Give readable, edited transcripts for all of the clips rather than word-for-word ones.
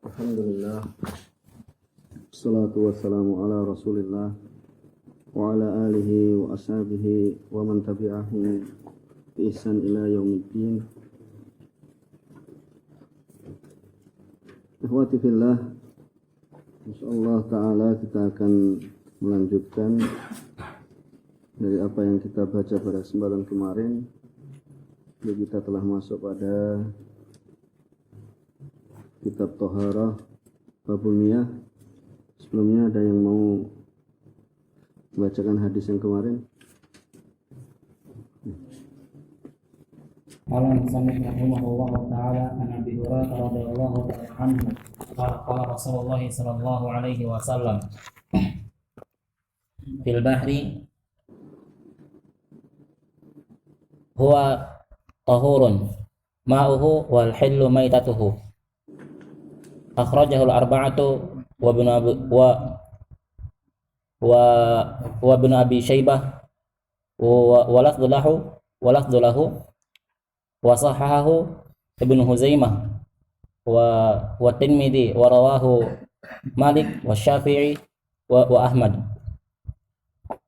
Alhamdulillah, wassalatu wassalamu ala rasulillah wa ala alihi wa ashabihi wa man tabi'ahu bi ihsan ila yaumiddin. Ikhwati fillah, insyaallah ta'ala kita akan melanjutkan dari apa yang kita baca pada kesempatan kemarin. Jadi kita telah masuk pada kitab Thaharah Babul Miyah. Sebelumnya ada yang mau membacakan hadis yang kemarin? Qala musannif rahimahullahu ta'ala an Abi Hurairah radhiyallahu ta'ala anhu qala Rasulullah sallallahu alaihi wasallam fil bahri huwa tahurun ma'uhu wal hillu maitatuhu akhrajahu al-arba'atu wa ibn Abi Syaibah wa lafdhu lahu wa sahahahu Ibnu Huzaimah wa Tirmidzi wa rawahu Malik wa Syafi'i wa Ahmad.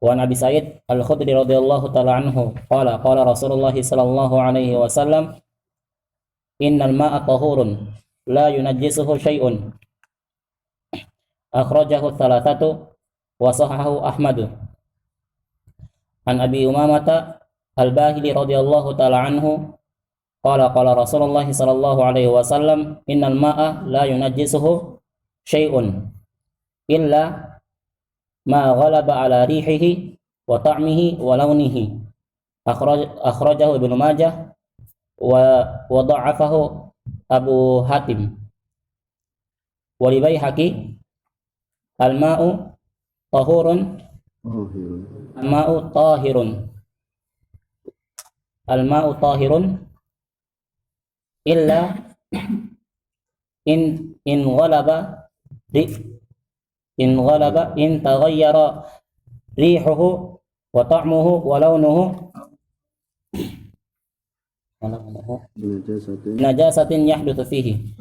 Wa Nabi Sa'id Al-Khudri radhiyallahu ta'ala anhu qala Rasulullah sallallahu alaihi wasallam innal ma'a tahurun la yunajjisuhu syai'un akhrajahu thalathatu wa sahahahu Ahmad. An Abi Umamah Al-Bahili radhiyallahu ta'ala anhu qala Rasulullah sallallahu alaihi wasallam innal ma'a la yunajjisuhu syai'un illa ma ghalaba ala rihihi wa ta'mihi wa launihi akhrajahu Ibnu Majah wa dha'afahu Abu Hatim. Wa li Baihaqi al-ma'u tahurun al-ma'u tahirun illa in taghayyara rihuhu wa ta'muhu wa launuhu najasatin yahdutsu fihi.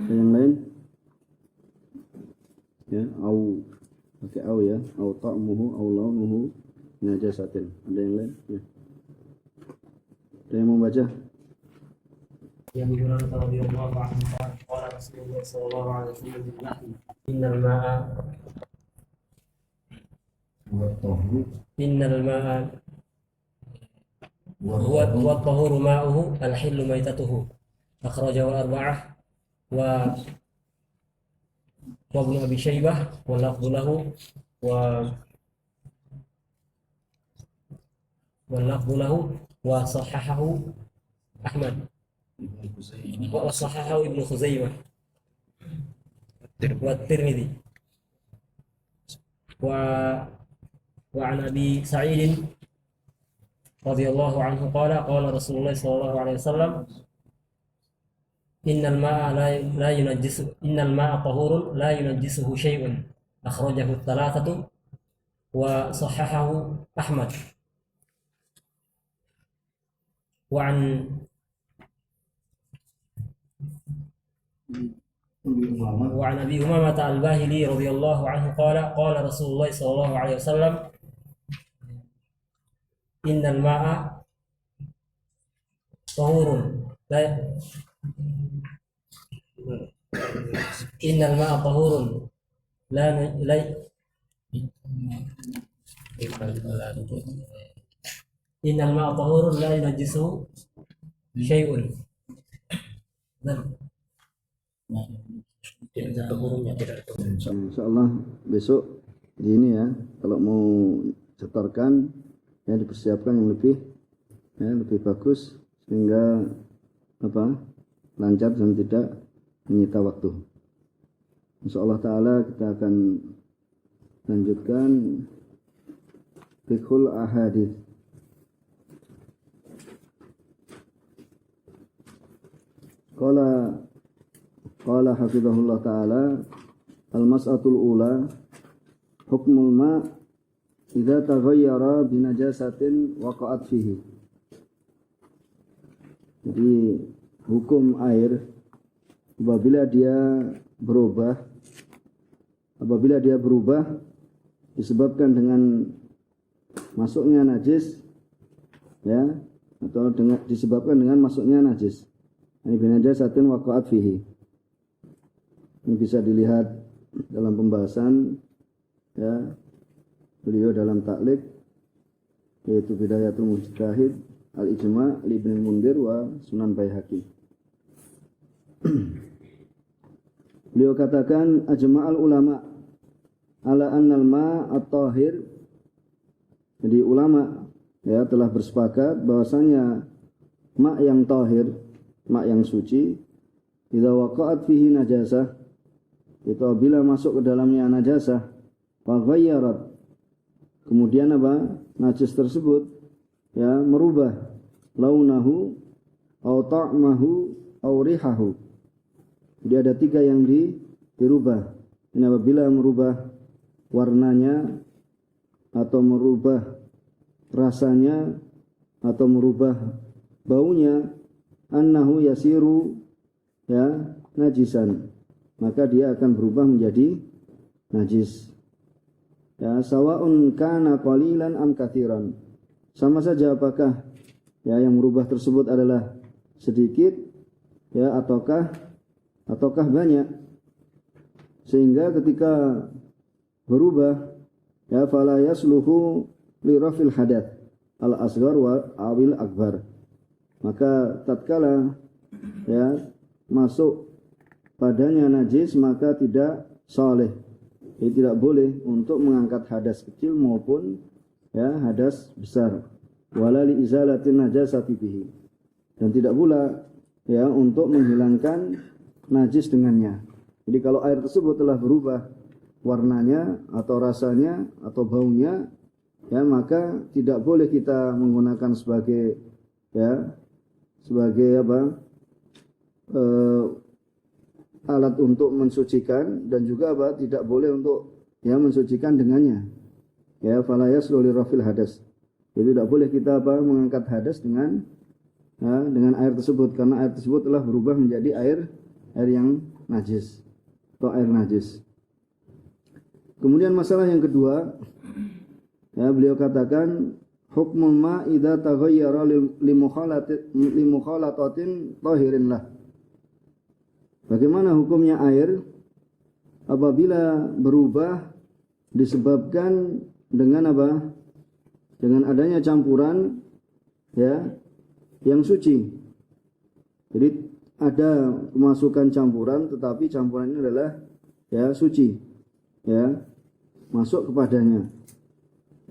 Yang lain? Ya, au pakai au ya, au ta'muhu au launuhu najasatin. Ada yang lain? Ya. Ada yang mau baca? Ya Abu Hurairah radhiyallahu anhu qala Rasulullah sallallahu alaihi wasallam innal ma'a huwa tahuru ma'uhu al-hillu maitatuhu akhrajahu al-arba'ah wa Ibnu Abi Syaibah wa lafdhu lahu wa sahahahu Ahmad wa sahahahu Ibnu Khuzaimah wa Tirmidzi wa an Abi Sa'id radhiyallahu anhu qala Rasulullah sallallahu alaihi wasallam innal ma'a tahurun la yunajjisuhu syai'un akhrajahu thalathatu wa sahahahu Ahmad. Wa an Abi Umamah Al-Bahili radhiyallahu anhu qala Rasulullah sallallahu alaihi wasallam innal ma'a tahurun la yunajjisuhu syai'un. Insyaallah besok di ini ya, kalau mau cetarkan ya dipersiapkan yang lebih bagus sehingga lancar dan tidak menyita waktu. Insyaallah taala kita akan lanjutkan fiqhul ahadits. Qala hafizahullah ta'ala al-mas'atul ula hukmul ma' idza taghayyara binajasatin waqa'at fihi. Jadi hukum air apabila dia berubah disebabkan dengan masuknya najis, ya, atau disebabkan dengan masuknya najis. Ini binajasatin waqa'at fihi. Ini bisa dilihat dalam pembahasan, ya, beliau dalam taklid, yaitu Bidayatul Mujtahid Al-Ijma' li Ibnu Mundir wa Sunan Baihaqi. Beliau katakan ajma'al ulama ala annal ma'at tahir. Jadi ulama, ya, telah bersepakat bahwasanya ma' yang tahir, ma' yang suci, idza waqa'at fihi najasah, itu apabila masuk ke dalamnya najasah, fa ghayyarat, kemudian apa? Najis tersebut, ya, merubah launahu au ta'mahu au rihahu. Jadi ada 3 yang dirubah. Ini apabila merubah warnanya, atau merubah rasanya, atau merubah baunya, annahu yasiru, ya, najisan, maka dia akan berubah menjadi najis. Ya, sawa'un kana qalilan am katsiran. Sama saja apakah, ya, yang merubah tersebut adalah sedikit, ya, ataukah banyak. Sehingga ketika berubah, ya, fala yasluhu li rafil hadath al asghar wa awil akbar. Maka tatkala, ya, masuk padanya najis, maka tidak saleh. Jadi tidak boleh untuk mengangkat hadas kecil maupun, ya, hadas besar. Wala li izalatin najasati bihi. Dan tidak pula, ya, untuk menghilangkan najis dengannya. Jadi kalau air tersebut telah berubah warnanya atau rasanya atau baunya, ya, maka tidak boleh kita menggunakan sebagai, ya, sebagai apa, alat untuk mensucikan, dan juga apa, tidak boleh untuk, ya, mensucikan dengannya. Ya, fala yaslu li rafil hadas. Jadi tidak boleh kita apa, mengangkat hadas dengan, ya, dengan air tersebut, karena air tersebut telah berubah menjadi air yang najis atau air najis. Kemudian masalah yang kedua, ya, beliau katakan hukmul ma idza taghayyara li mukhalatatin tahirin lah. Bagaimana hukumnya air apabila berubah disebabkan dengan apa? Dengan adanya campuran, ya, yang suci. Jadi ada kemasukan campuran, tetapi campuran ini adalah, ya, suci, ya, masuk kepadanya,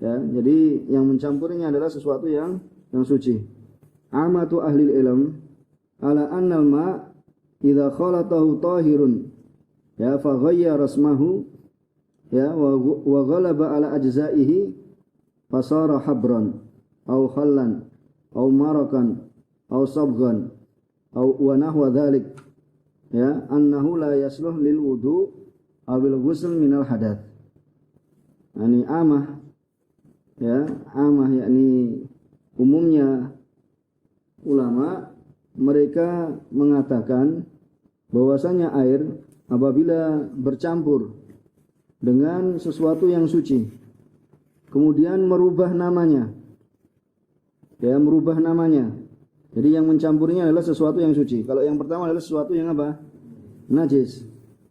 ya. Jadi yang mencampurinya adalah sesuatu yang suci. Amatu ahli ilm ala annal ma idza khalatahu tahirun, ya, fa ghayyara rasmahu, ya, wa ghalaba ala ajzaihi fasara habran au khallan au marakan au sabghan au wa nahwa dzalik, ya, annahu la yasluh lil wudu awil ghusl minal hadath. Ini amah, ya, amah yakni umumnya ulama, mereka mengatakan bahwasanya air apabila bercampur dengan sesuatu yang suci, kemudian merubah namanya, ya, merubah namanya. Jadi yang mencampurnya adalah sesuatu yang suci. Kalau yang pertama adalah sesuatu yang apa? Najis.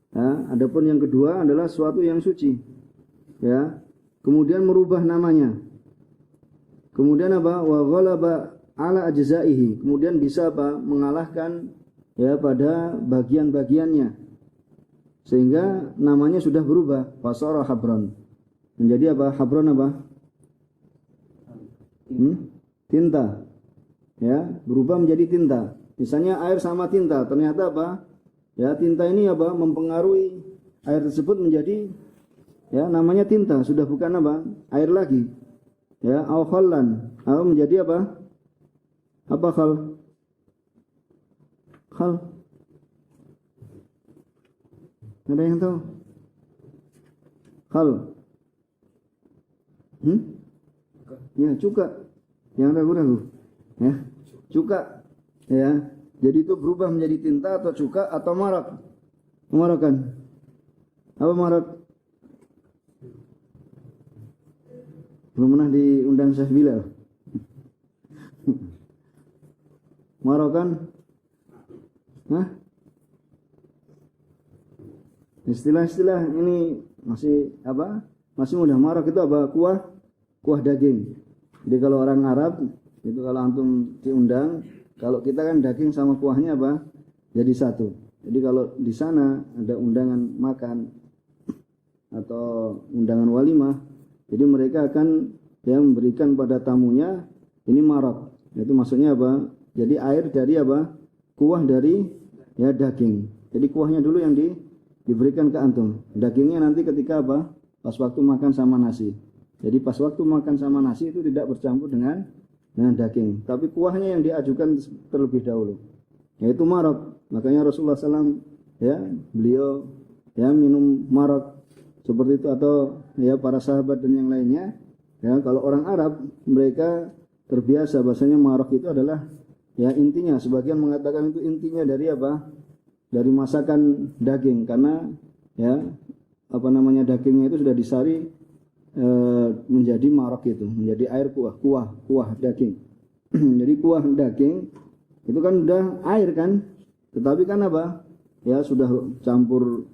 Ya, adapun yang kedua adalah sesuatu yang suci. Ya, kemudian merubah namanya. Kemudian apa? Wa ghalaba ala ajzaihi. Kemudian bisa apa? Mengalahkan, ya, pada bagian-bagiannya. Sehingga namanya sudah berubah. Fasara habron. Menjadi apa? Habron apa? Tinta. Ya, berubah menjadi tinta. Misalnya air sama tinta, ternyata apa? Ya, tinta ini apa? Mempengaruhi air tersebut menjadi, ya, namanya tinta, sudah bukan apa? Air lagi. Ya, au khallan, atau menjadi apa? Apa khal? Khal. Ada yang tahu? Khal. Ya, cuka. Yang ragu-ragu. Ya, cuka. Ya. Jadi itu berubah menjadi tinta atau cuka atau marak. Marakan. Apa marak? Belum pernah diundang Syekh Bilal. Marakan? Hah? Istilah-istilah ini masih apa? Masih mudah. Marak itu apa? Kuah daging. Jadi kalau orang Arab itu kalau antum diundang, kalau kita kan daging sama kuahnya apa? Jadi satu. Jadi kalau di sana ada undangan makan atau undangan walimah, jadi mereka akan memberikan pada tamunya ini marak. Itu maksudnya apa? Jadi air dari apa? Kuah dari daging. Jadi kuahnya dulu yang diberikan ke antum. Dagingnya nanti ketika apa? Pas waktu makan sama nasi. Jadi pas waktu makan sama nasi itu tidak bercampur dengan daging. Tapi kuahnya yang diajukan terlebih dahulu. Yaitu marak. Makanya Rasulullah SAW beliau minum marak seperti itu, atau para sahabat dan yang lainnya. Kalau orang Arab mereka terbiasa bahasanya marak itu adalah intinya, sebagian mengatakan itu intinya dari apa? Dari masakan daging, karena dagingnya itu sudah disari menjadi marak itu, menjadi air kuah daging. Jadi kuah daging itu kan udah air kan, tetapi kan apa? Sudah campur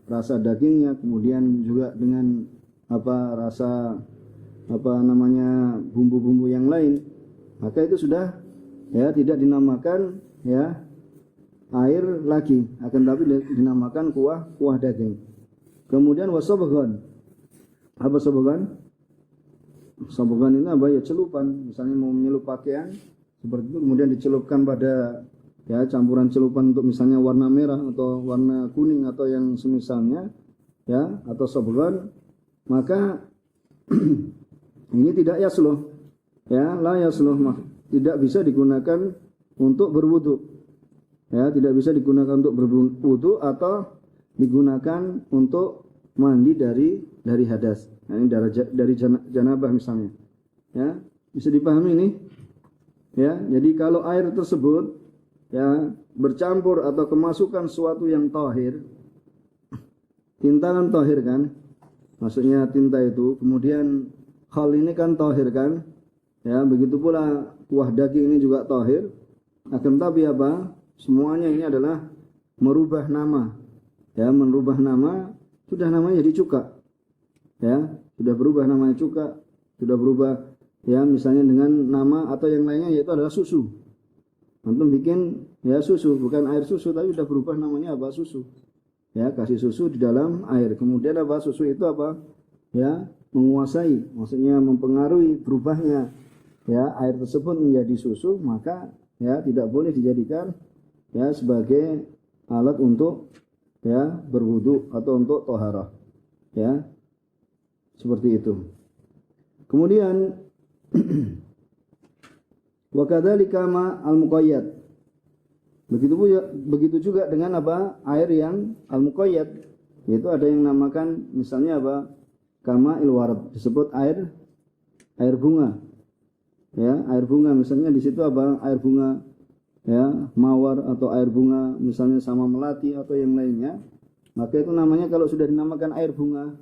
rasa dagingnya, kemudian juga dengan rasa bumbu-bumbu yang lain. Maka itu sudah tidak dinamakan air lagi, akan tapi dinamakan kuah daging. Kemudian wasobgan. Apa sobgan? Sobgan ini apa? Celupan. Misalnya mau menyelup pakaian seperti itu, kemudian dicelupkan pada campuran celupan untuk misalnya warna merah atau warna kuning atau yang semisalnya atau sobgan, maka ini tidak yasluh. La yasluh, tidak bisa digunakan untuk berwudu. Tidak bisa digunakan untuk berwudu atau digunakan untuk mandi dari hadas. Ini dari janabah misalnya. Bisa dipahami ini? Jadi kalau air tersebut bercampur atau kemasukan sesuatu yang tahir, tinta kan tahir kan? Maksudnya tinta itu, kemudian hal ini kan tahir kan? Begitu pula kuah daging ini juga tahir. Akan tapi apa? Semuanya ini adalah merubah nama. Merubah nama, sudah namanya jadi cuka. Sudah berubah namanya cuka, sudah berubah misalnya dengan nama atau yang lainnya, yaitu adalah susu. Antum bikin susu, bukan air susu, tapi sudah berubah namanya apa? Susu. Kasih susu di dalam air. Kemudian apa? Susu itu apa? Menguasai, maksudnya mempengaruhi berubahnya air tersebut menjadi susu, maka tidak boleh dijadikan sebagai alat untuk berwudu atau untuk toharah. Seperti itu. Kemudian wa kadzalika ma al-muqayyad. Begitu juga dengan apa? Air yang al-muqayyad, yaitu ada yang namakan misalnya apa? Kama il-warad, disebut air bunga. Air bunga misalnya di situ apa? Air bunga mawar atau air bunga misalnya sama melati atau yang lainnya. Maka itu namanya kalau sudah dinamakan air bunga.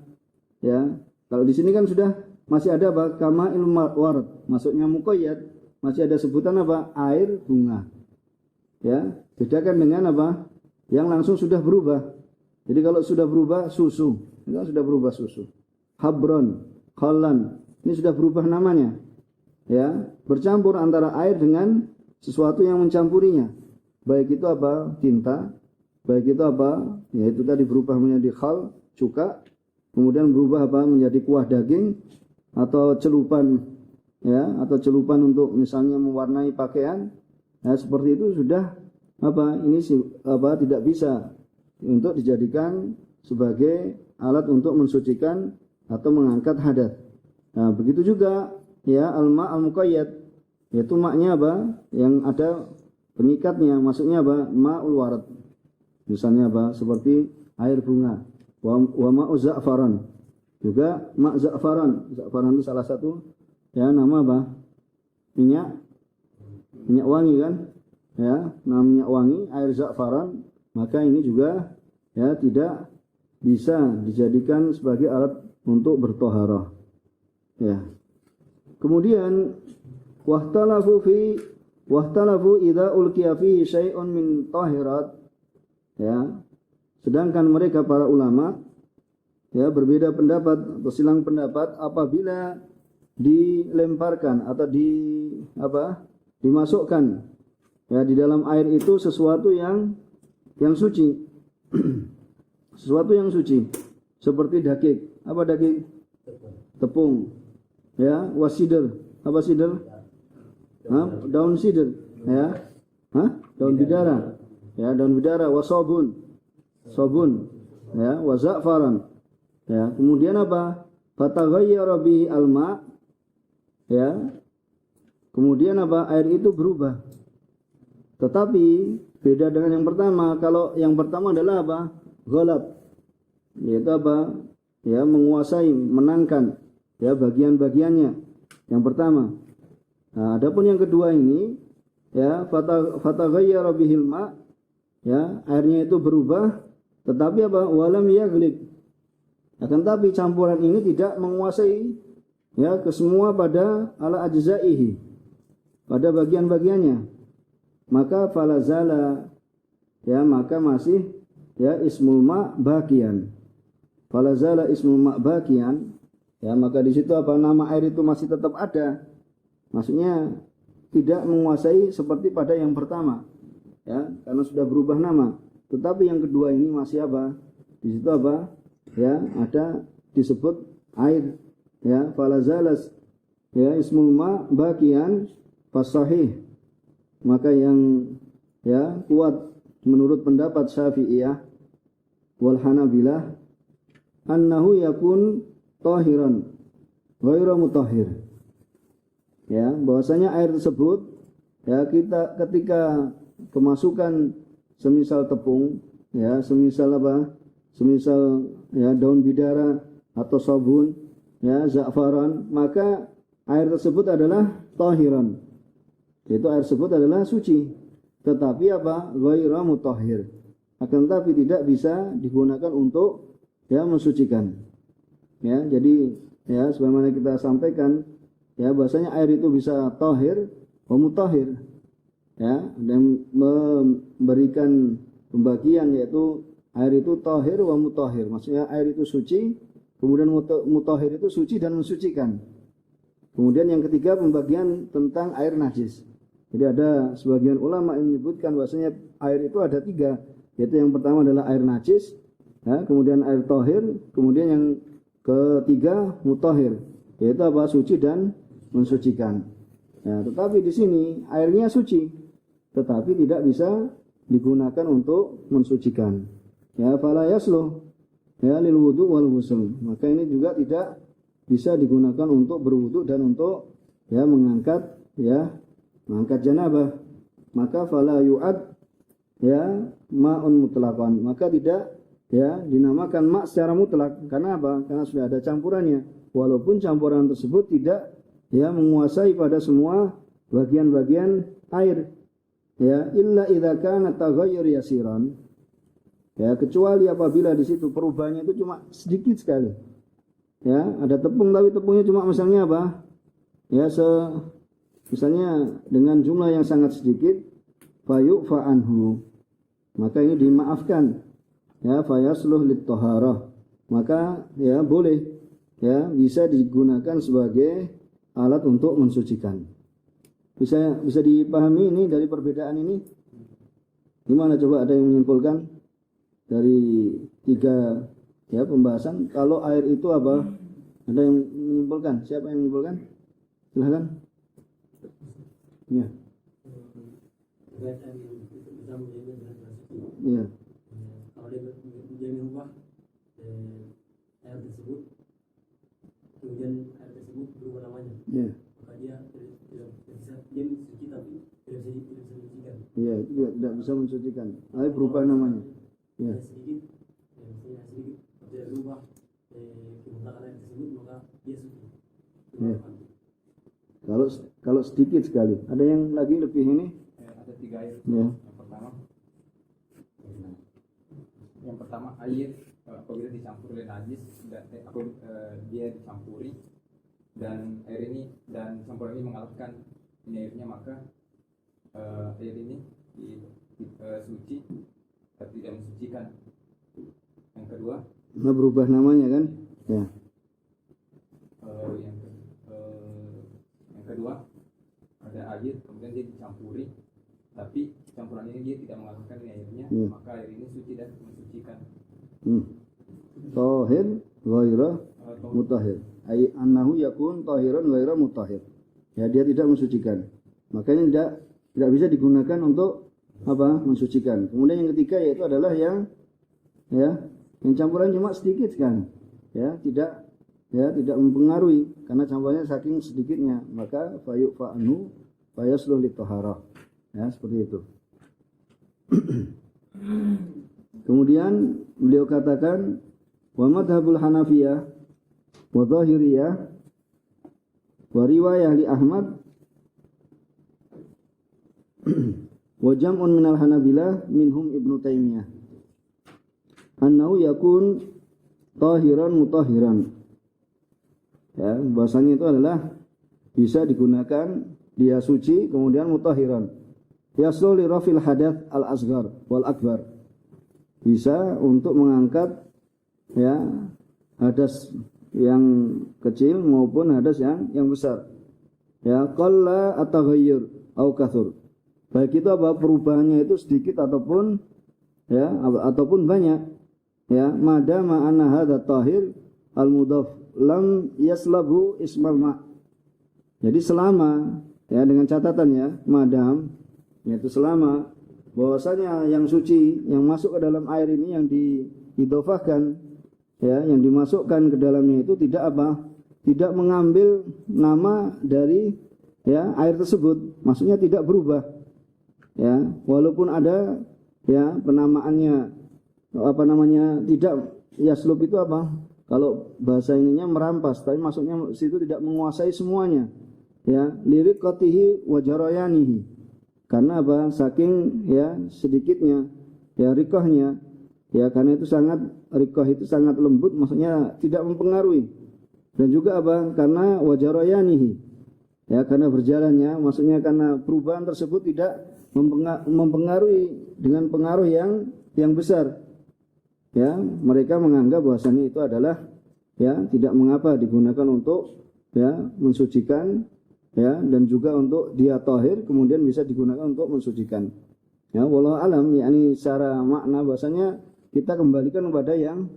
Kalau di sini kan sudah masih ada apa? Kama il-warad, maksudnya muqayyad, masih ada sebutan apa? Air bunga. Bedakan dengan apa? Yang langsung sudah berubah. Jadi kalau sudah berubah susu, itu sudah berubah susu. Habron, khallan, ini sudah berubah namanya. Bercampur antara air dengan sesuatu yang mencampurinya. Baik itu apa? Tinta. Baik itu apa? Yaitu tadi berubah menjadi khal, cuka. Kemudian berubah apa? Menjadi kuah daging atau celupan. Atau celupan untuk misalnya mewarnai pakaian. Seperti itu sudah apa? Ini tidak bisa untuk dijadikan sebagai alat untuk mensucikan atau mengangkat hadas. Begitu juga al-ma' al-muqayyad, yaitu maknya apa? Yang ada pengikatnya, maksudnya apa? Ma'ul warad. Misalnya apa? Seperti air bunga. Wa ma'u za'faran. Juga ma' za'faran. Za'faran itu salah satu nama apa? Minyak wangi kan? ya namanya wangi, air za'faran, maka ini juga ya tidak bisa dijadikan sebagai alat untuk bertoharah. Ya. Kemudian wahtalafu idza ulqiya fihi syai'un min tahirat, ya. Sedangkan mereka para ulama ya berbeda pendapat, bersilang pendapat apabila dilemparkan atau dimasukkan ya di dalam air itu sesuatu yang suci. Sesuatu yang suci seperti daging. Apa daging? Tepung. Ya, wasider. Apa sider? Daun sider, ya. Daun bidara. Ya, daun bidara, wasabun. Sabun, ya, wa za'faran. Ya, kemudian apa? Fataghayyara bihi alma. Ya. Kemudian apa? Air itu berubah. Tetapi beda dengan yang pertama. Kalau yang pertama adalah apa? Ghalab. Yaitu apa? Ya, menguasai, menangkan ya bagian-bagiannya. Yang pertama. Nah, adapun yang kedua ini ya fataghayyara bihil ma, ya, airnya itu berubah, tetapi apa? Walam yaghlib. Akan tapi campuran ini tidak menguasai ya ke semua pada ala ajzaihi, pada bagian-bagiannya. Maka falazala, ya, maka masih ya ismul ma baqiyan. Falazala ismul ma baqiyan, ya, maka di situ apa? Nama air itu masih tetap ada. Maksudnya tidak menguasai seperti pada yang pertama, ya, karena sudah berubah nama. Tetapi yang kedua ini masih apa? Di situ apa? Ya, ada disebut air, ya, falazalas, ya, ismul ma baqiyan fasahih. Maka yang ya kuat menurut pendapat Syafi'iyah wal Hanabilah annahu yakun tahiran ghairu mutahhir. Ya, bahwasanya air tersebut ya kita ketika kemasukan semisal tepung, ya, semisal apa? Semisal ya daun bidara atau sabun, ya, za'faran, maka air tersebut adalah tahiran. Yaitu air tersebut adalah suci. Tetapi apa? Ghairu mutahhir. Akan tapi tidak bisa digunakan untuk ya mensucikan. Ya, jadi ya sebagaimana kita sampaikan, ya, bahasanya air itu bisa tahir wa mutahhir, ya, dan memberikan pembagian yaitu air itu tahir wa mutahhir. Maksudnya air itu suci, kemudian mutahhir itu suci dan mensucikan. Kemudian yang ketiga pembagian tentang air najis. Jadi ada sebagian ulama yang menyebutkan bahasanya air itu ada tiga, yaitu yang pertama adalah air najis, ya, kemudian air tahir, kemudian yang ketiga mutahhir, yaitu apa? Suci dan mensucikan. Ya, tetapi di sini airnya suci, tetapi tidak bisa digunakan untuk mensucikan. Ya, fala yasluh ya lil wudu wal ghusl. Maka ini juga tidak bisa digunakan untuk berwudu dan untuk ya mengangkat janabah. Maka fala yu'ad ya ma'un mutlaqan. Maka tidak ya dinamakan ma' secara mutlak. Karena apa? Karena sudah ada campurannya. Walaupun campuran tersebut tidak ya menguasai pada semua bagian-bagian air, ya, illa idza kana taghayyur yasiran, ya, kecuali apabila di situ perubahannya itu cuma sedikit sekali, ya, ada tepung tapi tepungnya cuma misalnya apa, ya, misalnya dengan jumlah yang sangat sedikit, fayu'fa anhu, maka ini dimaafkan, ya, fayasluh lit taharah, maka ya boleh, ya, bisa digunakan sebagai alat untuk mensucikan. Bisa dipahami ini dari perbedaan ini? Gimana, coba ada yang menyimpulkan dari tiga ya pembahasan? Kalau air itu apa? Ada yang menyimpulkan? Siapa yang menyimpulkan? Silahkan. Ya. Ya. Kalau dia merubah air tersebut, kemudian air tersebut berubah namanya, Ya. maka dia tidak bisa, dia mensuci tapi tidak bisa mensucikan. Iya, tidak bisa mensucikan. Air berubah namanya. Ya. Sedikit, misalnya sedikit, tidak berubah kemutakan air tersebut, maka dia suci. Ya. Kalau sedikit sekali, ada yang lagi lebih ini? Ada tiga air. Ya. Yang pertama air apabila dicampur oleh najis dan dia dicampuri dan air ini dan campuran ini mengalahkan ini airnya, maka air ini suci tapi tidak mensucikan. Yang kedua, Nah, berubah namanya kan? Ya. yang kedua ada air kemudian dia dicampuri tapi campuran ini dia tidak mengalahkan ini airnya, maka air ini suci dan mensucikan. Tahir ghaira mutahhir. Ai annahu yakun tahiran ghaira mutahhir. Ya, dia tidak mensucikan. Makanya tidak bisa digunakan untuk apa? Mensucikan. Kemudian yang ketiga yaitu adalah yang campuran cuma sedikit sekali. Tidak mempengaruhi karena campurannya saking sedikitnya, maka fa'anhu fayasluh lithaharah. Ya, seperti itu. Kemudian beliau katakan wa madhabul Hanafiyah wa Dhahiriyah wa riwayah li Ahmad wa jam'un minal Hanabilah minhum Ibnu Taimiyah annahu yakun tahiran mutahhiran. Ya, bahasanya itu adalah bisa digunakan dia suci kemudian mutahhiran. Yasul li rafil hadath al-asghar wal akbar. Bisa untuk mengangkat ya hadas yang kecil maupun hadas yang besar. Ya, qalla at-taghayyur au kathur. Baik itu apa perubahannya itu sedikit ataupun banyak. Ya, madama anna hadza tahir al-mudhaf lam yaslabu ismal ma. Jadi selama ya dengan catatan ya, madam yaitu selama bahwasanya yang suci yang masuk ke dalam air ini yang diidhofahkan ya, yang dimasukkan ke dalamnya itu tidak mengambil nama dari ya air tersebut, maksudnya tidak berubah ya, walaupun ada ya penamaannya tidak yaslub itu apa, kalau bahasa ininya merampas, tapi maksudnya situ tidak menguasai semuanya ya, lirik qatihi wa jarayanihi. Karena apa? Saking ya sedikitnya ya rikohnya ya, karena itu rikoh itu sangat lembut, maksudnya tidak mempengaruhi. Dan juga apa? Karena wajarayanihi ya, karena berjalannya, maksudnya karena perubahan tersebut tidak mempengaruhi dengan pengaruh yang besar ya, mereka menganggap bahwasanya itu adalah ya tidak mengapa digunakan untuk ya mensucikan ya, dan juga untuk dia tahir kemudian bisa digunakan untuk mensucikan. Ya, wallahu alam, yakni secara makna bahasanya kita kembalikan kepada yang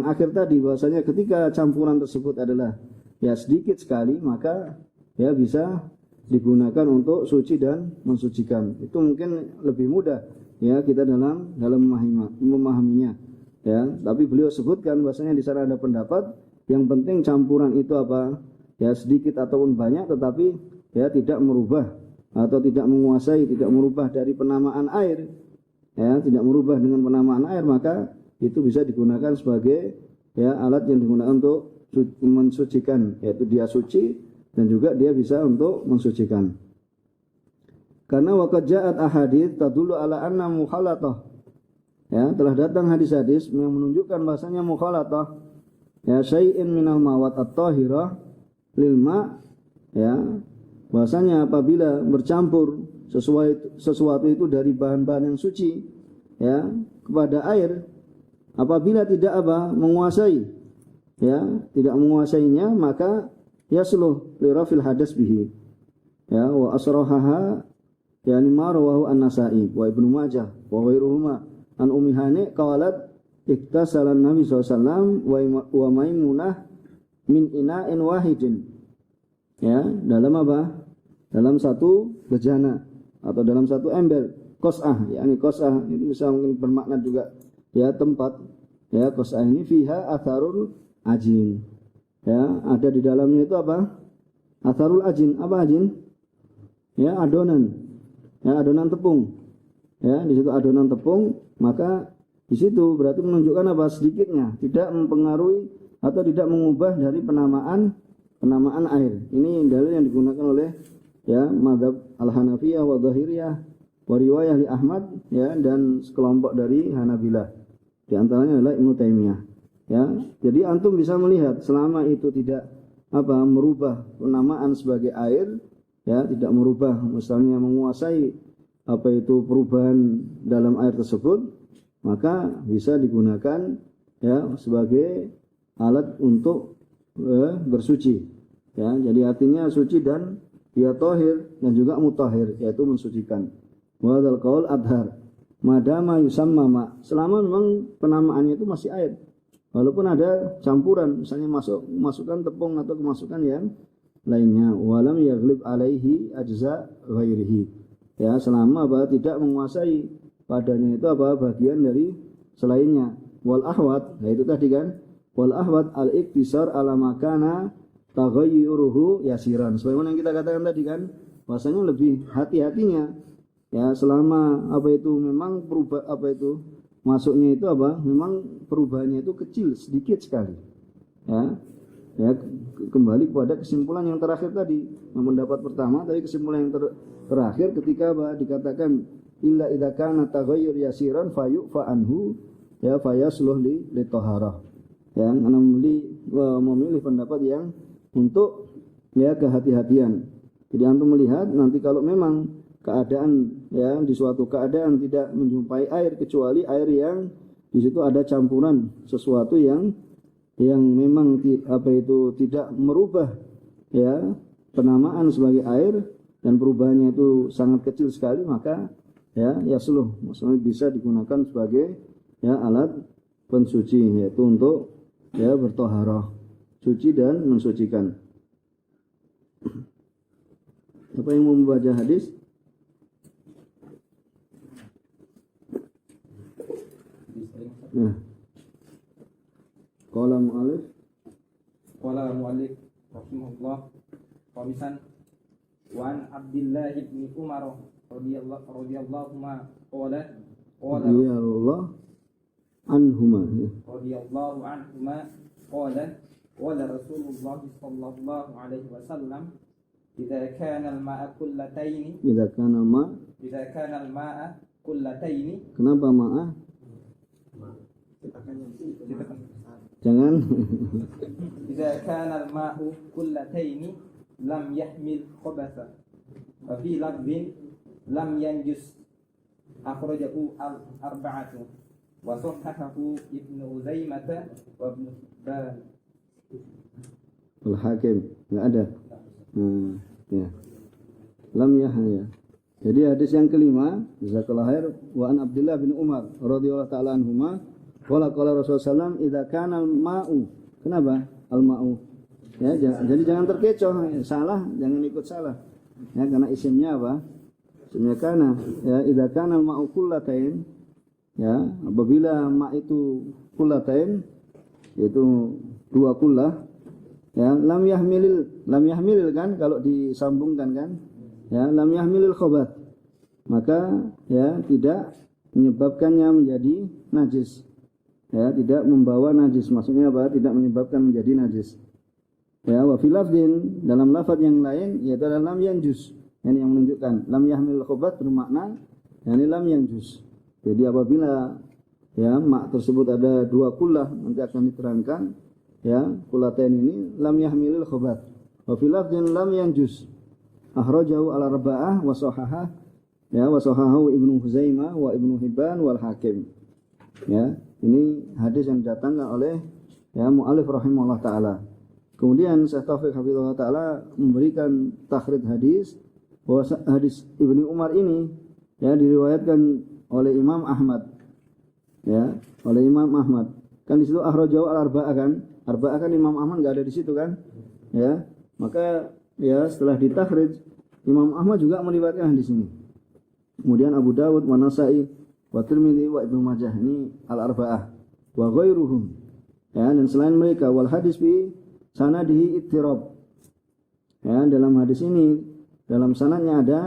akhir tadi, bahasanya ketika campuran tersebut adalah ya sedikit sekali, maka ya bisa digunakan untuk suci dan mensucikan. Itu mungkin lebih mudah ya kita dalam memahaminya. Ya, tapi beliau sebutkan bahasanya di sana ada pendapat yang penting campuran itu apa? Ya sedikit ataupun banyak, tetapi ya tidak merubah atau tidak menguasai, tidak merubah dari penamaan air ya, tidak merubah dengan penamaan air, maka itu bisa digunakan sebagai ya alat yang digunakan untuk mensucikan, yaitu dia suci dan juga dia bisa untuk mensucikan. Karena waqad ja'at ahadits tadullu ala anna mukhalatah, ya telah datang hadis-hadis yang menunjukkan bahasanya mukhalatah ya syai'in minal mawat at-tahirah lil ma, ya bahasanya apabila bercampur sesuatu itu dari bahan-bahan yang suci ya kepada air, apabila tidak menguasai ya, tidak menguasainya, maka yasluh li rafil hadas bihi ya, wa asrahaha yani ma rawahu an-Nasa'i wa Ibnu Majah wa ghairuhuma an Ummi Hani qalat iktasalan Nabi SAW wa Maimunah min ina'in wahidin ya, dalam apa? Dalam satu bejana atau dalam satu ember, qas'ah, yakni qas'ah itu bisa mungkin bermakna juga ya tempat ya, qas'ah ini fiha atharul ajin ya, ada di dalamnya itu apa? Atharul ajin, apa ajin? Ya adonan ya, adonan tepung ya, di situ adonan tepung, maka di situ berarti menunjukkan apa? Sedikitnya, tidak mempengaruhi atau tidak mengubah dari penamaan air. Ini dalil yang digunakan oleh ya mazhab Al-Hanafiyah wa Dhahiriyah wa riwayah li Ahmad, ya, dan sekelompok dari Hanabilah. Di antaranya adalah Ibnu Taimiyah. Ya, jadi antum bisa melihat selama itu tidak merubah penamaan sebagai air, ya, tidak merubah misalnya menguasai perubahan dalam air tersebut, maka bisa digunakan, ya, sebagai alat untuk bersuci. Ya, jadi artinya suci dan dia tohir dan juga mutahhir, yaitu mensucikan. Wa dzal qaul adhar madama yusamma ma, selama memang penamaannya itu masih air. Walaupun ada campuran, misalnya masukkan tepung atau kemasukan yang lainnya, walam yaghlib alaihi ajza ghairihi. Ya, selama tidak menguasai padanya itu bagian dari selainnya. Wal ahwat, nah itu tadi kan, wal ahwat al iktisar ala makana taghayyuruhu yasiran. Sebagaimana yang kita katakan tadi kan, bahasanya lebih hati-hatinya, ya, selama memang masuknya itu memang perubahannya itu kecil, sedikit sekali. Ya, kembali kepada kesimpulan yang terakhir tadi, yang pendapat pertama, tapi kesimpulan yang terakhir ketika dikatakan illa idza kana taghayyur yasiran fayu'fa anhu, ya, fayasluh li taharah. Ya, karena memilih pendapat yang untuk, ya, kehati-hatian. Jadi antum melihat nanti kalau memang keadaan, ya, di suatu keadaan tidak menjumpai air kecuali air yang di situ ada campuran sesuatu yang memang tidak merubah, ya, penamaan sebagai air dan perubahannya itu sangat kecil sekali, maka, ya, yasluh, maksudnya bisa digunakan sebagai, ya, alat pensuci, yaitu untuk, ya, bertoharah, suci dan mensucikan. Apa yang mau membaca hadis? Nah, qala mu'allif rahimahullah khamisan wa an Abdullah ibn Umar radhiyallahu ma qala anhuma qala Rasulullah sallallahu alaihi wasallam idza kana al-ma'a kullataini kenapa ma'a? Jangan. Idza kana al-ma'u kullataini lam yahmil khabatha wa fi lafdhin lam yanjus, akhrajahu al-arba'atu wa sahhahahu Ibnu Uzaimah wa Ibnu Hibban. Al-Hakim enggak ada. Ya. Lam yahya. Jadi hadis yang kelima, jazakallahu khair, wa an Abdullah bin Umar radhiyallahu ta'ala anhuma qala Rasulullah sallallahu idza kana al-ma'u. Kenapa? Al-ma'u. Ya, jadi jangan terkecoh, salah, jangan ikut salah. Ya, karena isimnya apa? Isimnya kana. Ya, idza kana al-ma'u kullatain. Ya, apabila ma' itu kullatain, yaitu dua kullah, ya, lam yahmilil kan kalau disambungkan kan? Ya, lam yahmilil khobat, maka, ya, tidak menyebabkannya menjadi najis, ya, tidak membawa najis, maksudnya apa? Tidak menyebabkan menjadi najis. Ya, wa fil lafdin, dalam lafaz yang lain yaitu lam yanjus, yang menunjukkan lam yahmilil khobat bermakna yakni lam yanjus. Jadi apabila, ya, mak tersebut ada dua kullah, nanti akan diterangkan, ya, kullatain ini lam yahmilil khobat, wa fil lafdin lam yanjus, akhrajahu al-arba'ah wa sahhaha, ya, wa sahhahu Ibnu Huzaimah wa Ibnu Hibban wal Hakim. Ya, ini hadis yang datangkan oleh, ya, mu'allif rahimahullah taala. Kemudian Syekh Taufik hafizahullah taala memberikan takhrij hadis bahwa hadis Ibnu Umar ini, ya, diriwayatkan oleh Imam Ahmad. Ya, oleh Imam Ahmad. Kan di situ akhrajahu al-arba'ah kan? Arba'ah kan Imam Ahmad enggak ada di situ kan? Ya, maka, ya, setelah ditakhrij Imam Ahmad juga meriwayatkan hadis ini. Kemudian Abu Dawud, wa Nasa'i, wa Tirmidzi, wa Ibnu Majah, ini al-arba'ah wa ghairuhum. Ya, dan selain mereka, wal hadis fi sanadihi ittirab. Ya, dalam hadis ini dalam sanadnya ada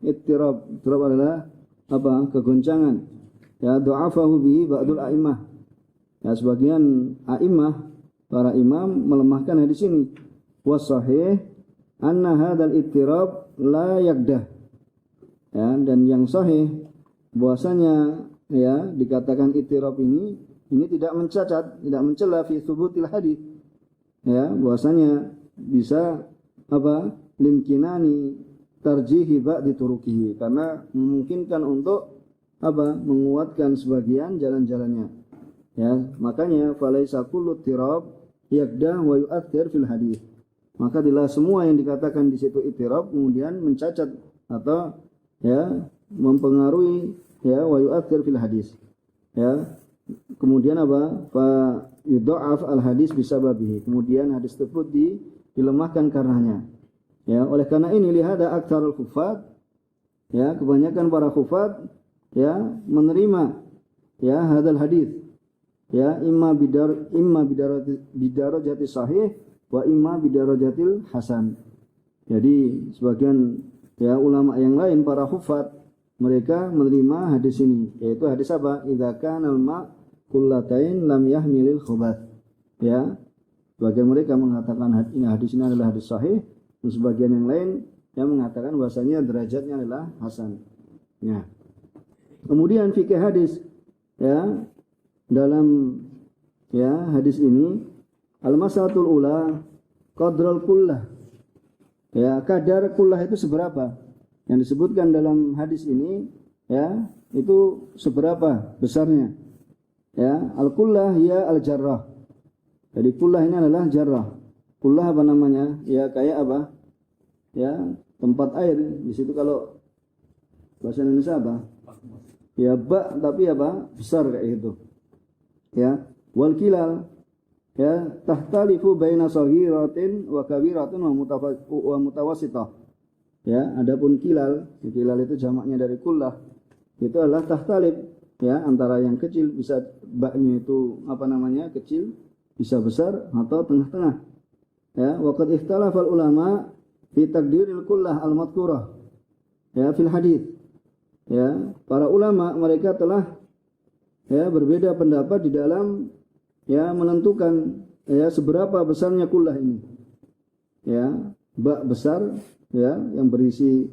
ittirab. Ittirab adalah apa? Kegoncangan. Ya, du'afahu bihi ba'dul a'immah. Ya, sebagian a'immah, para imam melemahkan hadis ini. Was sahih anna hadzal ittirab la yaqdah. Ya, dan yang sahih bahwasanya ya dikatakan ittirab ini tidak mencacat, tidak mencela fi thubutil hadis. Ya, bahwasanya bisa apa? Limkinani tarjihi ba'di turukihi, karena memungkinkan untuk apa? Menguatkan sebagian jalan-jalannya. Ya, makanya falaisa kullu tirab yakda wa yu'athir fil hadis. Maka tidak semua yang dikatakan di situ ittirab kemudian mencacat atau ya mempengaruhi ya wa yu'athir fil hadis. Ya. Kemudian apa? Fa yudha'af al hadis bisababihi. Kemudian hadis tersebut dilemahkan karenanya. Ya, oleh karena ini lihada aktsarul khuffat, ya, kebanyakan para khuffat ya menerima ya hadal hadis. Ya, imma bidarajati sahih wa imma bidarajatil hasan. Jadi sebagian ya ulama yang lain para khuffat mereka menerima hadis ini, yaitu hadis apa? Idza kana al-ma' kullatain lam yahmilil khubath. Ya. Sebagian mereka mengatakan hadis ini adalah hadis sahih, dan sebagian yang lain yang mengatakan bahasanya derajatnya adalah hasan. Ya. Kemudian fikih hadis ya dalam ya hadis ini al-masalatul ula qadrul kullah. Ya, kadar kullah itu seberapa? Yang disebutkan dalam hadis ini ya, itu seberapa besarnya? Ya, al-kullah ya al-jarrah. Jadi kullah ini adalah jarrah. Kullah apa namanya? Ya kayak apa? Ya, tempat air. Di situ kalau bahasa Indonesia apa? Ya bak tapi apa? Besar kayak gitu. Ya, wal kilal ya tahtalifu baina saghiratin wa kabiratin wa mutawassithah. Ya, adapun kilal itu jamaknya dari kullah. Itu adalah tahtalif ya, antara yang kecil bisa baknya itu apa namanya? Kecil, bisa besar atau tengah-tengah. Ya, wa qad ikhtalafa ulama fi taqdiril kullah al-madhkurah ya fil hadis. Ya, para ulama mereka telah ya berbeda pendapat di dalam ya menentukan ya seberapa besarnya kullah ini. Ya, bak besar ya yang berisi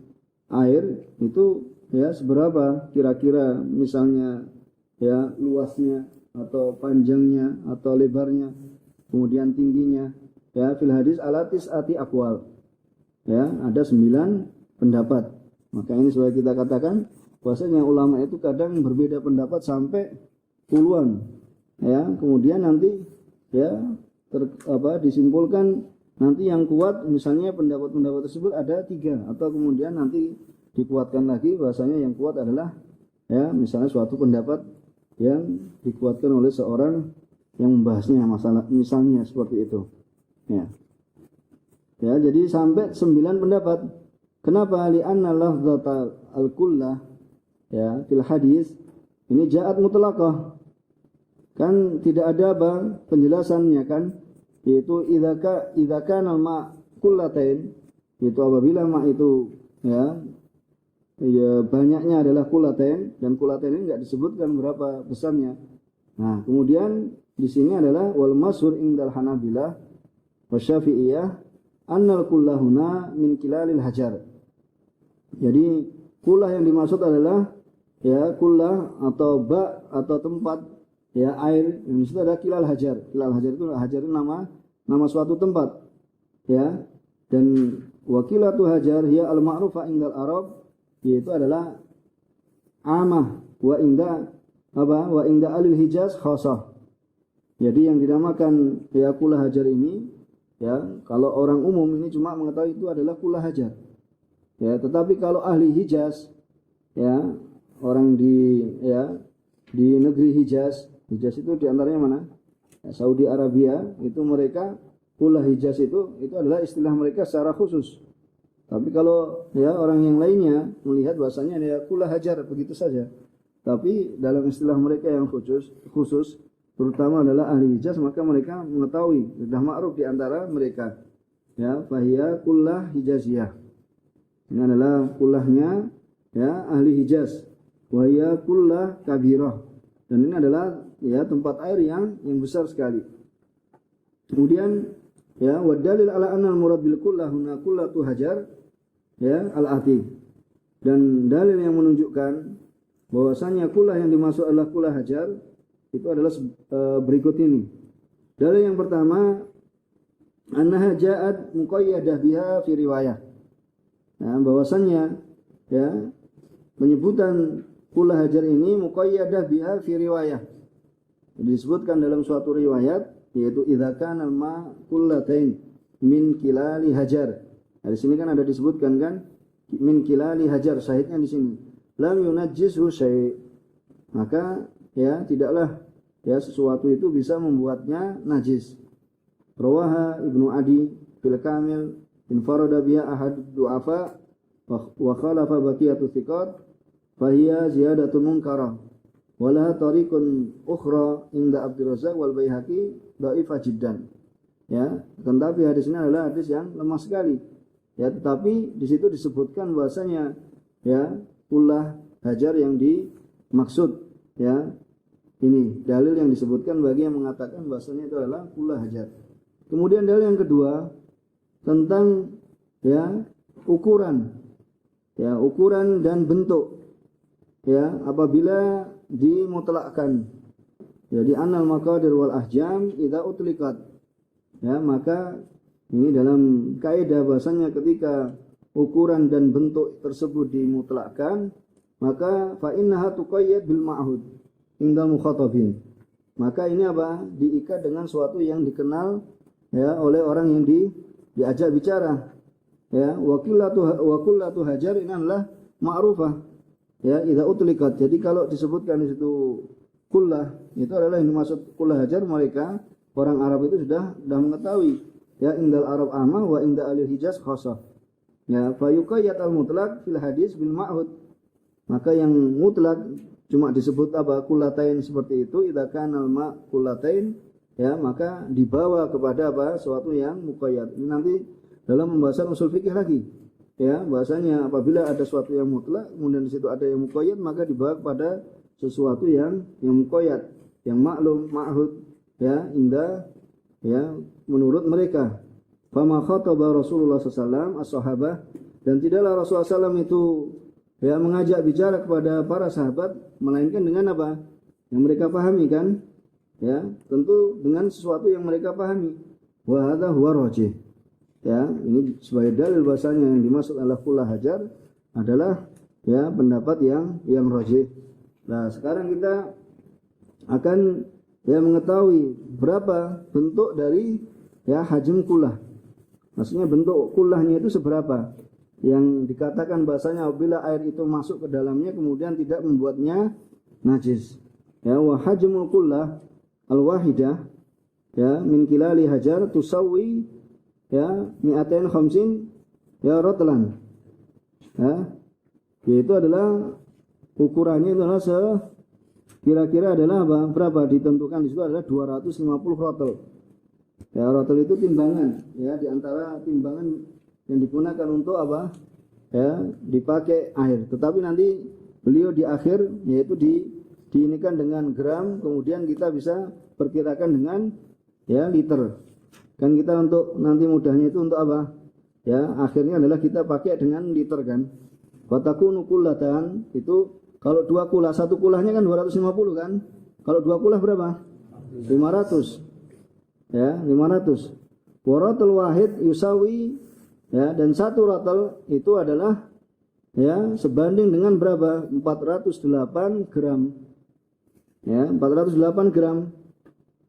air itu ya seberapa kira-kira, misalnya ya luasnya atau panjangnya atau lebarnya, kemudian tingginya. Ya, fil hadis alatis ati aqwal. Ya, ada 9 pendapat. Maka ini supaya kita katakan bahwasanya ulama itu kadang berbeda pendapat sampai puluhan. Ya, kemudian nanti ya disimpulkan nanti yang kuat, misalnya pendapat-pendapat tersebut ada 3, atau kemudian nanti dikuatkan lagi bahwasanya yang kuat adalah ya misalnya suatu pendapat yang dikuatkan oleh seorang yang membahasnya masalah, misalnya seperti itu. Ya. Ya, jadi sampai 9 pendapat. Kenapa? Li'anna lafdzatal al-kullah ya fil hadis ini ja'at mutlaqah. Kan tidak ada apa penjelasannya kan, yaitu idza kana al-ma' kullatain, itu apabila ma' itu ya banyaknya adalah kullatain, dan kullatain ini enggak disebutkan berapa besarnya. Nah, kemudian di sini adalah wal masyhur indal Hanabilah wa Syafi'iyah annal kullahuna min kilalil hajar. Jadi kullah yang dimaksud adalah ya kullah atau ba atau tempat ya air, yang itu adalah kilal hajar. Kilal hajar itu nama suatu tempat. Ya. Dan wakilatu hajar hiya al-ma'rufa indal Arab, yaitu adalah amah wa inda alil Hijaz khasah. Jadi yang dinamakan ya kullah hajar ini ya, kalau orang umum ini cuma mengetahui itu adalah kullah hajar. Ya, tetapi kalau ahli Hijaz ya, orang di negeri Hijaz itu diantaranya mana? Ya, Saudi Arabia, itu mereka kullah Hijaz itu adalah istilah mereka secara khusus. Tapi kalau ya orang yang lainnya melihat bahasanya ya kullah hajar begitu saja. Tapi dalam istilah mereka yang khusus terutama adalah ahli Hijaz, maka mereka mengetahui, sudah ma'ruf di antara mereka. Ya, fahiya kullah Hijaziyah. Ini adalah kullahnya ya ahli Hijaz. Wa hiya kullah kabirah. Dan ini adalah ya tempat air yang besar sekali. Kemudian ya wa dalil ala anna al-murad bil kullah huna kullatu hajar ya al-ati. Dan dalil yang menunjukkan bahwasanya kulah yang dimaksud adalah kulah hajar itu adalah berikut ini. Dalil yang pertama, annaha ja'at muqayyadah biha fi riwayah. Nah, bahwasanya ya penyebutan kulah hajar ini muqayyadah biha fi riwayah. Disebutkan dalam suatu riwayat yaitu idza kana al-ma kullatain min kilali hajar. Nah, di sini kan ada disebutkan kan min kilali hajar, syahidnya di sini. Lam yunajjishu syai'. Maka ya tidaklah ya sesuatu itu bisa membuatnya najis. Rawaha Ibnu Adi fil Kamil infarada biha ahad du'afa wa khalafa baqiyatu thiqat fa hiya ziyadatun munkarah. Walaha tariqun ukhra inda Abdul Razzaq wal Baihaqi dhaifah jiddan. Ya, tetapi hadis ini adalah hadis yang lemah sekali. Ya, tetapi di situ disebutkan bahasanya ya kulah hajar yang dimaksud ya. Ini dalil yang disebutkan bagi yang mengatakan bahasanya itu adalah kulah hajar. Kemudian dalil yang kedua tentang ya ukuran. Ya, ukuran dan bentuk. Ya, apabila dimutlakkan. Jadi annal maqadir wal ahjam idza utliqat. Ya, maka ini dalam kaidah bahasanya ketika ukuran dan bentuk tersebut dimutlakkan, maka fa innaha tuqayyad bil ma'hud indal mukhatabin. Maka ini apa? Diikat dengan suatu yang dikenal ya oleh orang yang diajak bicara. Ya, wa kullatu hajar ini adalah ma'rufah. Ya, idza utliqat. Jadi kalau disebutkan di situ kullah, itu adalah yang dimaksud kullah hajar, mereka orang Arab itu sudah mengetahui. Ya, indal Arab amah wa inda ahli Hijaz khasah. Ya, fa yuqayyad al mutlaq fil hadis bil ma'hud. Maka yang mutlak cuma disebut apa? Kullatain seperti itu, idza kana al ma' kullatain, ya, maka dibawa kepada apa? Suatu yang muqayyad. Ini nanti dalam pembahasan usul fikih lagi. Ya, bahasanya apabila ada suatu yang mutlak, kemudian di situ ada yang muqayyad, maka dibawa kepada sesuatu yang muqayyad, yang maklum, ma'hud, ya, indah, ya, menurut mereka. Fama khataba Rasulullah SAW as-sahabah, dan tidaklah Rasulullah SAW itu ya mengajak bicara kepada para sahabat melainkan dengan apa? Yang mereka pahami kan? Ya, tentu dengan sesuatu yang mereka pahami. Wa hadza huwa rajih. Ya, ini sebagai dalil bahasanya yang dimaksud adalah kulah hajar adalah ya pendapat yang rajih. Nah, sekarang kita akan ya mengetahui berapa bentuk dari ya hajm kulah. Maksudnya bentuk kulahnya itu seberapa? Yang dikatakan bahasanya apabila air itu masuk ke dalamnya kemudian tidak membuatnya najis. Ya, wa hajmul kullah al-wahidah ya min kilali hajar tusawi ya 250 ya rotlan. Ya, yaitu adalah ukurannya itu adalah kira-kira adalah apa? Berapa ditentukan di situ adalah 250 rotel. Ya, rotel itu timbangan ya, di antara timbangan yang digunakan untuk apa? Ya, dipakai air. Tetapi nanti beliau di akhir yaitu diinikan dengan gram, kemudian kita bisa perkirakan dengan ya liter. Kan kita untuk nanti mudahnya itu untuk apa? Ya, akhirnya adalah kita pakai dengan liter kan. Fatakunu kullatan itu kalau dua kulah, satu kulahnya kan 250 kan. Kalau dua kulah berapa? 500. Ya, 500. Waratul wahid yusawi ya, dan satu rotel itu adalah ya sebanding dengan berapa? 408 gram. Ya, 408 gram.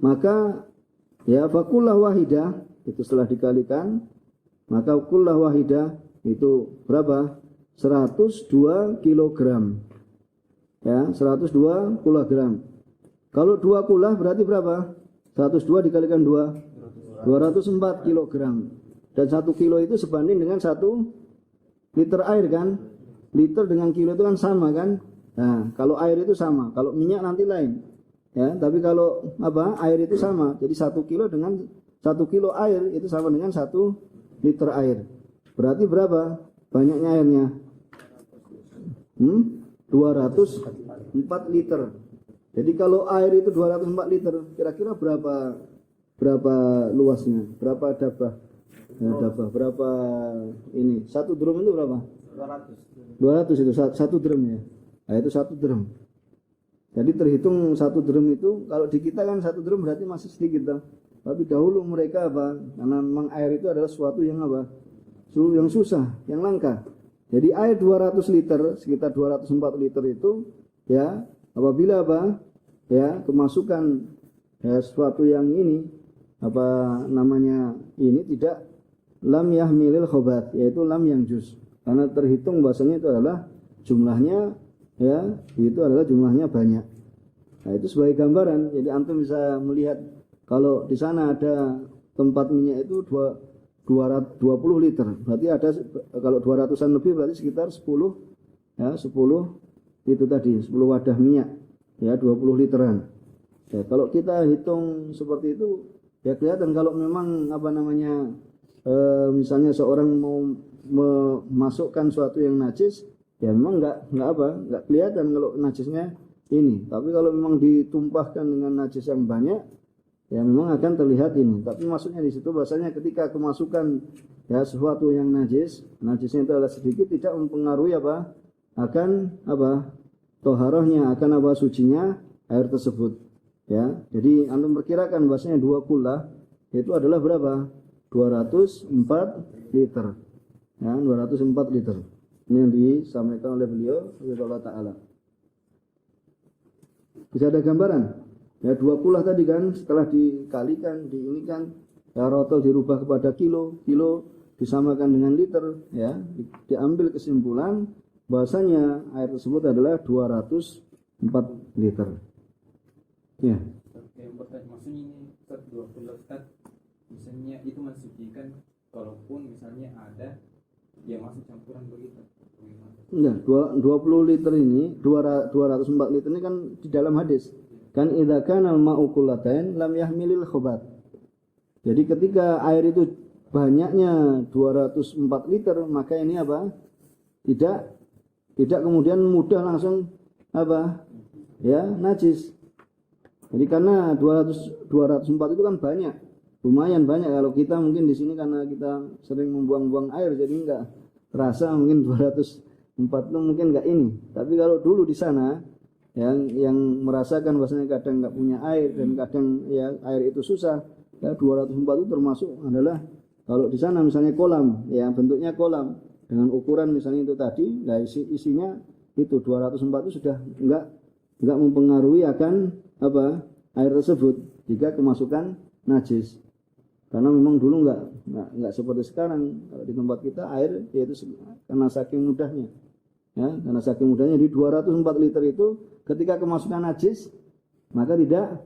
Maka ya fakullah wahidah itu setelah dikalikan, maka kullah wahidah itu berapa? 102 kilogram. Ya, 102 kilogram. Kalau dua kulah berarti berapa? 102 dikalikan 2, 204 kilogram. Dan 1 kilo itu sebanding dengan 1 liter air kan? Liter dengan kilo itu kan sama kan? Nah, kalau air itu sama, kalau minyak nanti lain. Ya, tapi kalau apa? Air itu sama. Jadi 1 kilo dengan 1 kilo air itu sama dengan 1 liter air. Berarti berapa banyaknya airnya? 204 liter. Jadi kalau air itu 204 liter, kira-kira berapa luasnya? Berapa dabah? Ya, dabah berapa ini? 1 drum itu berapa? 200 itu satu dirham ya. Nah, itu satu dirham. Jadi terhitung satu dirham itu kalau di kita kan satu dirham berarti masih sedikit toh. Tapi dahulu mereka apa? Karena memang air itu adalah sesuatu yang apa? Yang susah, yang langka. Jadi air 200 liter, sekitar 204 liter itu ya, apabila apa? Ya, kemasukan ya, sesuatu yang ini apa namanya? Ini tidak lam yahmilil khobat, yaitu lam yang juz. Karena terhitung bahasanya itu adalah jumlahnya ya, itu adalah jumlahnya banyak. Nah, itu sebagai gambaran. Jadi antum bisa melihat kalau di sana ada tempat minyak itu 220 liter. Berarti ada kalau 200-an lebih berarti sekitar 10 ya, 10 itu tadi, 10 wadah minyak. Ya, 20 literan. Ya, kalau kita hitung seperti itu ya kelihatan kalau memang apa namanya misalnya seorang mau memasukkan sesuatu yang najis, ya memang enggak kelihatan kalau najisnya ini. Tapi kalau memang ditumpahkan dengan najis yang banyak, ya memang akan terlihat ini. Tapi maksudnya di situ bahasanya ketika kemasukan ya sesuatu yang najisnya itu adalah sedikit, tidak mempengaruhi apa? Akan apa? Toharohnya, akan apa? Sucinya air tersebut. Ya, jadi antum perkirakan bahasanya 2 kula itu adalah berapa? 204 liter. Ya, 204 liter. Ini yang disampaikan oleh beliau, Allah Ta'ala. Bisa ada gambaran? Ya, 2 kula tadi kan, setelah dikalikan, diinikan, ya, rotol dirubah kepada kilo disamakan dengan liter, ya, diambil kesimpulan bahasanya air tersebut adalah 204 liter. Ya. Yang bertanya maksudnya ini Ustaz 20 Ustaz, misalnya itu mensucikan kalaupun misalnya ada yang masuk campuran begitu. Enggak, 20 liter ini 204 liter ini kan di dalam hadis. Kan idza kana al-ma'u qullatayn lam yahmilil khubat. Jadi ketika air itu banyaknya 204 liter, maka ini apa? Tidak kemudian mudah langsung apa? Ya, najis. Jadi karena 204 itu kan banyak. Lumayan banyak. Kalau kita mungkin di sini karena kita sering membuang-buang air jadi enggak terasa mungkin 204 itu mungkin enggak ini. Tapi kalau dulu di sana yang merasakan bahwasanya kadang enggak punya air dan kadang ya air itu susah, ya 204 itu termasuk adalah kalau di sana misalnya kolam, ya bentuknya kolam dengan ukuran misalnya itu tadi, nah isinya itu 204 itu sudah enggak mempengaruhi akan apa air tersebut jika kemasukan najis. Karena memang dulu enggak seperti sekarang. Kalau di tempat kita air yaitu karena saking mudahnya. Ya, karena saking mudahnya di 204 liter itu ketika kemasukan najis maka tidak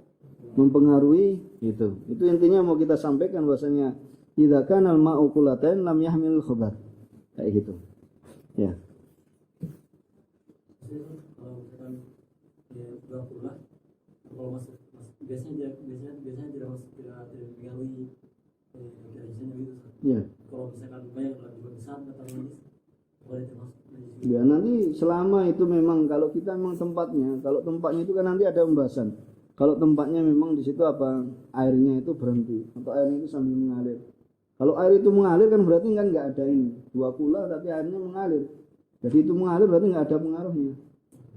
mempengaruhi itu. Itu intinya mau kita sampaikan bahwasanya idza kana al-ma'u qullatayn lam yahmil khabath. Kayak gitu. Ya. Kalau misalkan dia udah pulang, kalau masuk biasanya tidak masuk tidak mempengaruhi najisnya gitu. Ya. Kalau misalkan banyak lagi besar atau najis, boleh termasuk najis. Ya nanti selama itu memang kalau kita memang tempatnya, kalau tempatnya itu kan nanti ada pembahasan. Kalau tempatnya memang di situ apa airnya itu berhenti atau airnya itu sambil mengalir. Kalau air itu mengalir kan berarti kan nggak ada ini 2 kula tapi airnya mengalir. Jadi itu mengalir berarti nggak ada pengaruhnya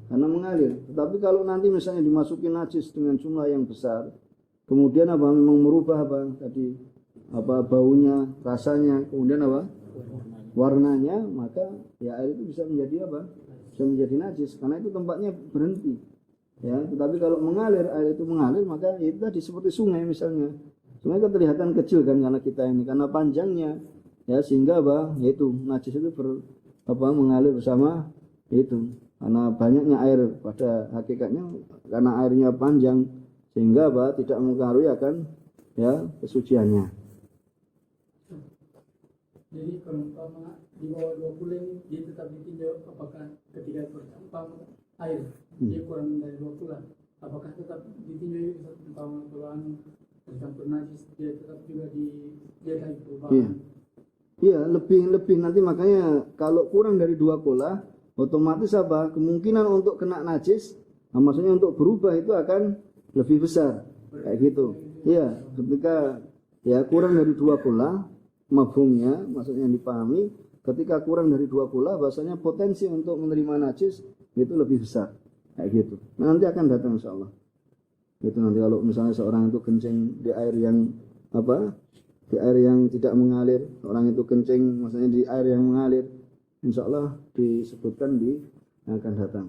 karena mengalir. Tetapi kalau nanti misalnya dimasukin najis dengan jumlah yang besar, kemudian apa memang merubah apa tadi apa baunya, rasanya, kemudian apa warnanya, maka ya air itu bisa menjadi apa? Bisa menjadi najis karena itu tempatnya berhenti. Ya, tetapi kalau mengalir air itu mengalir maka itu tadi seperti sungai misalnya. Sungai kan kelihatan kecil kan karena kita ini karena panjangnya ya sehingga apa yaitu najis itu mengalir bersama itu karena banyaknya air pada hakikatnya karena airnya panjang sehingga apa tidak mempengaruhi akan ya kesuciannya. Jadi kalau umpama di bawah 20 ini dia tetap ditinjau apakah ketika umpama air dia kurang dari 20, apakah tetap ditinjau umpama kalau tercampur najis dia tetap juga dia lagi perubahan. Iya, lebih nanti makanya kalau kurang dari 2 kola otomatis apa kemungkinan untuk kena najis, nah maksudnya untuk berubah itu akan lebih besar kayak gitu. Iya, ketika ya kurang dari 2 kola mafhumnya maksudnya dipahami ketika kurang dari 2 kula bahasanya potensi untuk menerima najis itu lebih besar kayak gitu. Nah, nanti akan datang insyaallah. Itu nanti kalau misalnya seorang itu kencing di air yang di air yang tidak mengalir, orang itu kencing maksudnya di air yang mengalir, insyaallah disebutkan di yang akan datang.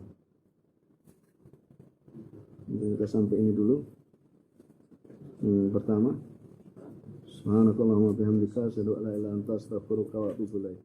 Kita sampai ini dulu. Pertama, subhanakallahumma bihamdika asyhadu an la ilaha illa anta astaghfiruka wa atubu ilaik.